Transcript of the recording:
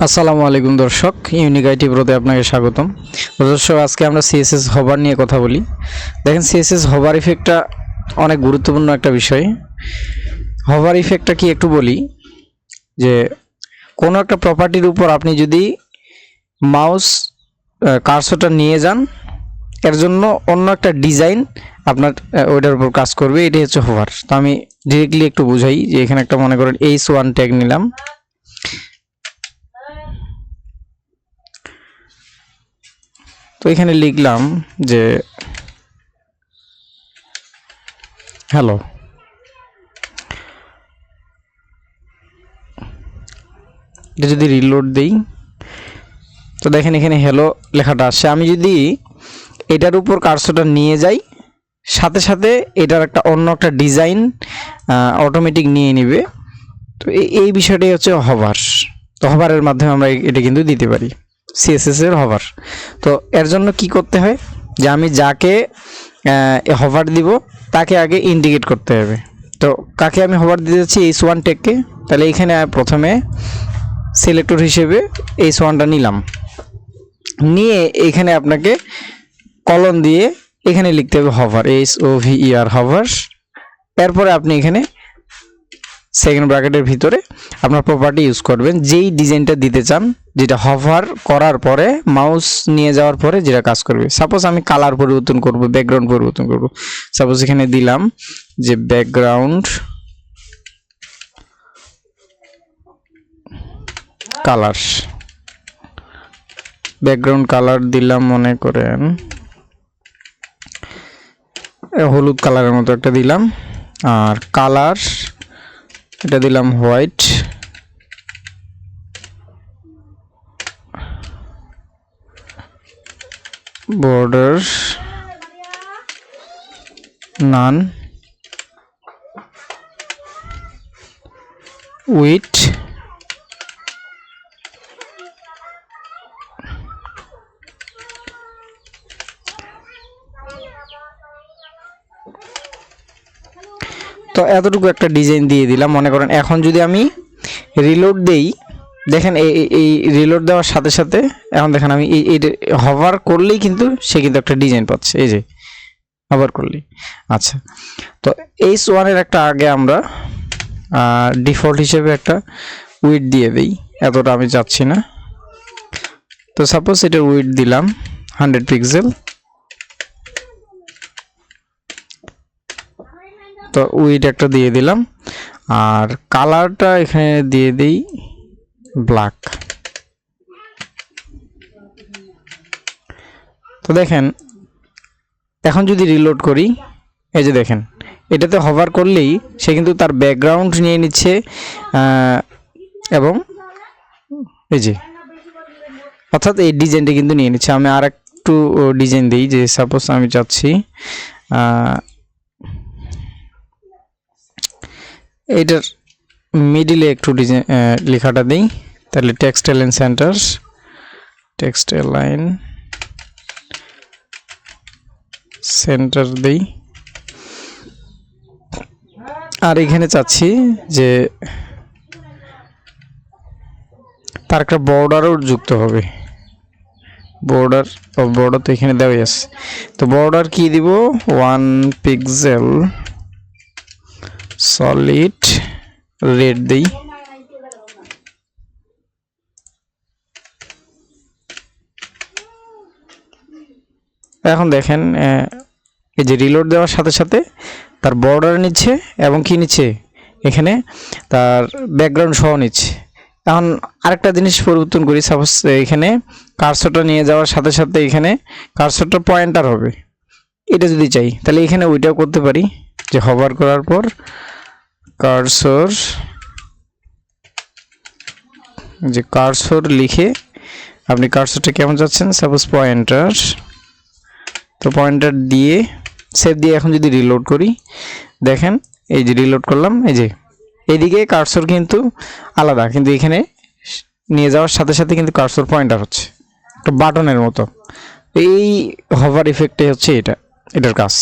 আসসালামু আলাইকুম দর্শক, ইউনিক আইটি প্রোতে আপনাকে স্বাগতম। দর্শক, আজকে আমরা সিএসএস হভার নিয়ে কথা বলি। দেখেন, সিএসএস হভার ইফেক্টটা অনেক গুরুত্বপূর্ণ একটা বিষয়। হভার ইফেক্টটা কি একটু বলি, যে কোনো একটা প্রপার্টির উপর আপনি যদি মাউস কার্সরটা নিয়ে যান, এর জন্য অন্য একটা ডিজাইন আপনার ওইটার উপর কাজ করবে। এটাই হচ্ছে হভার। তো আমি ডিরেক্টলি একটু বুঝাই, যে এখানে একটা মনে করেন H1 ট্যাগ নিলাম। তো এখানে লিখলাম যে হ্যালো। এটা যদি রিলোড দেই, তো দেখেন এখানে হ্যালো লেখাটা আসছে। আমি যদি এটার উপর কার্সরটা নিয়ে যাই, সাথে সাথে এটার অন্য একটা ডিজাইন অটোমেটিক নিয়ে নেবে। তো এই বিষয়টাই হচ্ছে হভার। তো হভারের মাধ্যমে আমরা এটা কিন্তু দিতে পারি, সিএসএস এর হভার। তো এর জন্য কি করতে হয়, যে আমি যাকে হভার দিব তাকে আগে ইন্ডিকেট করতে হবে। তো কাকে আমি হভার দিতে যাচ্ছি? H1 ট্যাগকে। তাহলে এখানে প্রথমে সিলেক্টর হিসেবে H1টা নিলাম, নিয়ে এখানে আপনাকে কলন দিয়ে এখানে লিখতে হবে হভার, HOVER হভার। এরপরে আপনি এখানে সেকেন্ড ব্র্যাকেটের ভিতরে আপনার প্রপার্টি ইউজ করবেন, যেই ডিজাইনটা দিতে চান, যেটা হভার করার পরে মাউস নিয়ে যাওয়ার পরে যেটা কাজ করবে। সাপোজ আমি কালার পরিবর্তন করব, ব্যাকগ্রাউন্ড পরিবর্তন করব। সাপোজ এখানে দিলাম যে ব্যাকগ্রাউন্ড কালার, ব্যাকগ্রাউন্ড কালার দিলাম মনে করেন হলুদ কালারের মতো একটা দিলাম, আর কালার এটা দিলাম হোয়াইট, বর্ডার নান, উইথ তো এতটুকু একটা ডিজাইন দিয়ে দিলাম মনে করেন। এখন যদি আমি রিলোড দেই, দেখেন এই রিলোড দেওয়ার সাথে সাথে এখন দেখেন আমি এই হভার করলেই কিন্তু সে কিন্তু একটা ডিজাইন পাচ্ছে, এই যে হভার করলেই। আচ্ছা, তো H1 এর একটা আগে আমরা ডিফল্ট হিসেবে একটা উইডথ দিয়ে দিই, এতটা আমি চাচ্ছি না। তো সাপোজ এটার উইডথ দিলাম 100 পিক্সেল। তো উইডথ একটা দিয়ে দিলাম, আর কালারটা এখানে দিয়ে দিই ব্ল্যাক। তো দেখেন এখন যদি রিলোড করি, এই যে দেখেন এটাতে হভার করলেই সে কিন্তু তার ব্যাকগ্রাউন্ড নিয়ে নিচ্ছে, এবং এই যে অর্থাৎ এই ডিজাইনটা কিন্তু নিয়ে নিচ্ছে। আমি আর একটু ডিজাইন দিই, যে সাপোজ আমি চাচ্ছি এটার মিডিলে একটু ডিজাইন লেখাটা দিই। তাহলে text line centre, text line centre দিই। আর এখানে চাচ্ছি যে তার একটা বর্ডারও যুক্ত হবে। বর্ডার তো এখানে দেওয়াই আছে। তো বর্ডার কি দিব? 1 পিক্সেল সলিড রেড দিই। এখন দেখেন এই যে রিলোড দেওয়ার সাথে সাথে তার বর্ডার নিচ্ছে এবং কি নিচ্ছে, এখানে তার ব্যাকগ্রাউন্ড সহ নিচ্ছে। এখন আরেকটা জিনিস পরিবর্তন করি, সাপোজ এখানে কার্সরটা নিয়ে যাওয়ার সাথে সাথে এখানে কার্সরটা পয়েন্টার হবে। এটা যদি চাই তাহলে এখানে ওইটাও করতে পারি, যে হভার করার পর কার্সর, যে কার্সর লিখে আপনি কার্সরটা কেমন যাচ্ছেন, সাপোজ পয়েন্টার। তো পয়েন্টার দিয়ে সেভ দিয়ে এখন যদি রিলোড করি, দেখেন এই যে রিলোড করলাম, এই যে এইদিকে কার্সর কিন্তু আলাদা, কিন্তু এখানে নিয়ে যাওয়ার সাথে সাথে কিন্তু কার্সর পয়েন্টার হচ্ছে একটা বাটনের মতো। এই হভার ইফেক্টে হচ্ছে এটার কাজ।